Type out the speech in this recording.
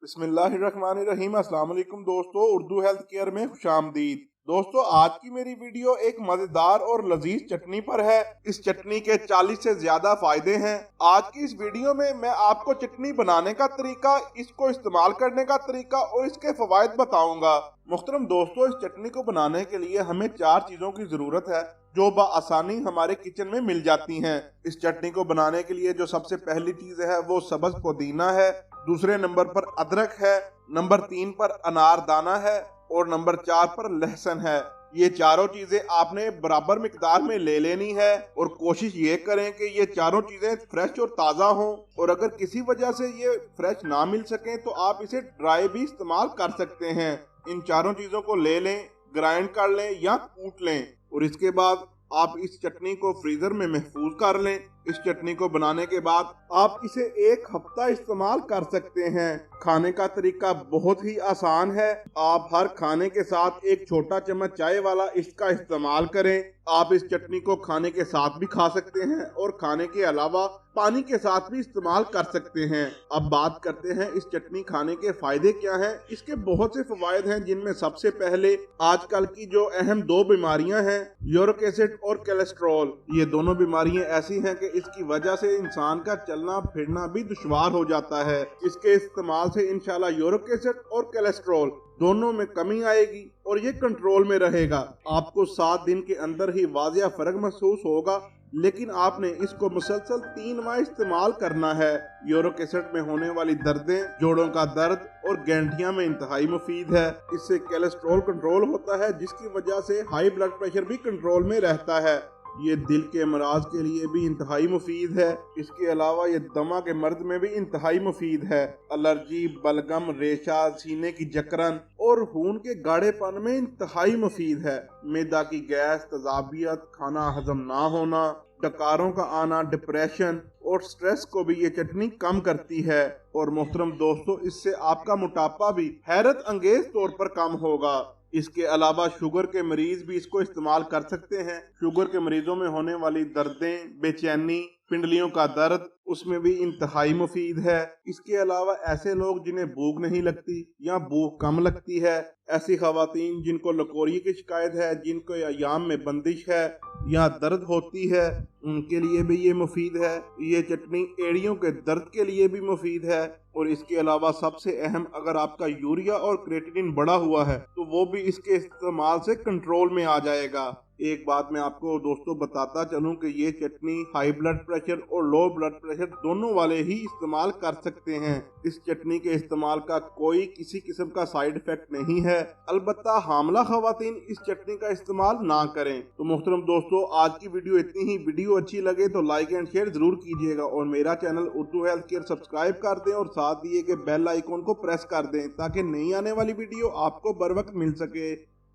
बिस्मिल्लाहिर्रहमानिर्रहीम। अस्सलाम वालेकुम दोस्तों, उर्दू हेल्थ केयर में खुशामदीद। दोस्तों, आज की मेरी वीडियो एक मजेदार और लजीज चटनी पर है। इस चटनी के 40 से ज्यादा फायदे हैं। आज की इस वीडियो में मैं आपको चटनी बनाने का तरीका, इसको इस्तेमाल करने का तरीका और इसके फवायद बताऊंगा। मुहतरम दोस्तों, इस चटनी को बनाने के लिए हमें 4 चीजों की जरूरत है जो बआसानी हमारे किचन में मिल जाती हैं। इस चटनी को बनाने के लिए जो सबसे पहली चीज है वो सब्ज पुदीना है, दूसरे नंबर पर अदरक है, नंबर 3 पर अनारदाना है और नंबर 4 पर लहसुन है। ये चारों चीजें आपने बराबर मिकदार में ले लेनी है और कोशिश ये करें कि ये चारों चीजें फ्रेश और ताज़ा हों। और अगर किसी वजह से ये फ्रेश ना मिल सके तो आप इसे ड्राई भी इस्तेमाल कर सकते हैं। इन चारों चीजों को ले लें, ग्राइंड कर लें या कूट लें और इसके बाद आप इस चटनी को फ्रीजर में महफूज कर लें। इस चटनी को बनाने के बाद आप इसे 1 हफ्ता इस्तेमाल कर सकते हैं। खाने का तरीका बहुत ही आसान है। आप हर खाने के साथ 1 छोटा चम्मच चाय वाला इसका इस्तेमाल करें। आप इस चटनी को खाने के साथ भी खा सकते हैं और खाने के अलावा पानी के साथ भी इस्तेमाल कर सकते हैं। अब बात करते हैं इस चटनी खाने के फायदे क्या हैं। इसके बहुत से फवायद हैं, जिनमें सबसे पहले आजकल की जो अहम 2 बीमारियां हैं, यूरिक एसिड और कोलेस्ट्रॉल। ये दोनों बीमारियां ऐसी हैं कि इसकी वजह से इंसान का चलना फिरना भी दुश्वार हो जाता है। इसके इस्तेमाल से इंशाल्लाह यूरिक एसिड और कोलेस्ट्रॉल दोनों में कमी आएगी और ये कंट्रोल में रहेगा। आपको 7 दिन के अंदर ही वाजिया फर्क महसूस होगा, लेकिन आपने इसको मुसलसल 3 माह इस्तेमाल करना है। यूरिक एसिड में होने वाली दर्दें, जोड़ों का दर्द और गैंठियां में इंतहाई मुफीद है। इससे कोलेस्ट्रॉल कंट्रोल होता है, जिसकी वजह से हाई ब्लड प्रेशर भी कंट्रोल में रहता है। ये दिल के अमराज के लिए भी इंतहाई मुफीद है। इसके अलावा ये दमा के मर्द में भी इंतहाई मुफीद है। एलर्जी, बलगम, रेशा, सीने की जकरन और खून के गाढ़ेपन में इंतहाई मुफीद है। मैदा की गैस, तेजाबियत, खाना हजम ना होना, डकारों का आना, डिप्रेशन और स्ट्रेस को भी ये चटनी कम करती है। और मोहतरम दोस्तों, इससे आपका मोटापा भी हैरत अंगेज तौर पर कम होगा। इसके अलावा शुगर के मरीज भी इसको इस्तेमाल कर सकते हैं। शुगर के मरीजों में होने वाली दर्दें, बेचैनी, पिंडलियों का दर्द, उसमें भी इंतहाई मुफीद है। इसके अलावा ऐसे लोग जिन्हें भूख नहीं लगती या भूख कम लगती है, ऐसी खवातीन जिनको लकोरिये की शिकायत है, जिनको अयाम में बंदिश है या दर्द होती है, उनके लिए भी ये मुफीद है। ये चटनी एड़ियों के दर्द के लिए भी मुफीद है। और इसके अलावा सबसे अहम, अगर आपका यूरिया और क्रिएटिनिन बढ़ा हुआ है तो वो भी इसके इस्तेमाल से कंट्रोल में आ जाएगा। एक बात मैं आपको दोस्तों बताता चलूं कि ये चटनी हाई ब्लड प्रेशर और लो ब्लड प्रेशर दोनों वाले ही इस्तेमाल कर सकते हैं। इस चटनी के इस्तेमाल का कोई किसी किस्म का साइड इफेक्ट नहीं है। अलबत्ता हामला खवातीन इस चटनी का इस्तेमाल ना करें। तो मोहतरम दोस्तों, आज की वीडियो इतनी ही। वीडियो अच्छी लगे तो लाइक एंड शेयर जरूर कीजिएगा और मेरा channel Urdu health care subscribe कर दें और साथ दिए के बेल आइकॉन को प्रेस कर दें ताकि नई आने वाली वीडियो आपको बर वक्त मिल सके।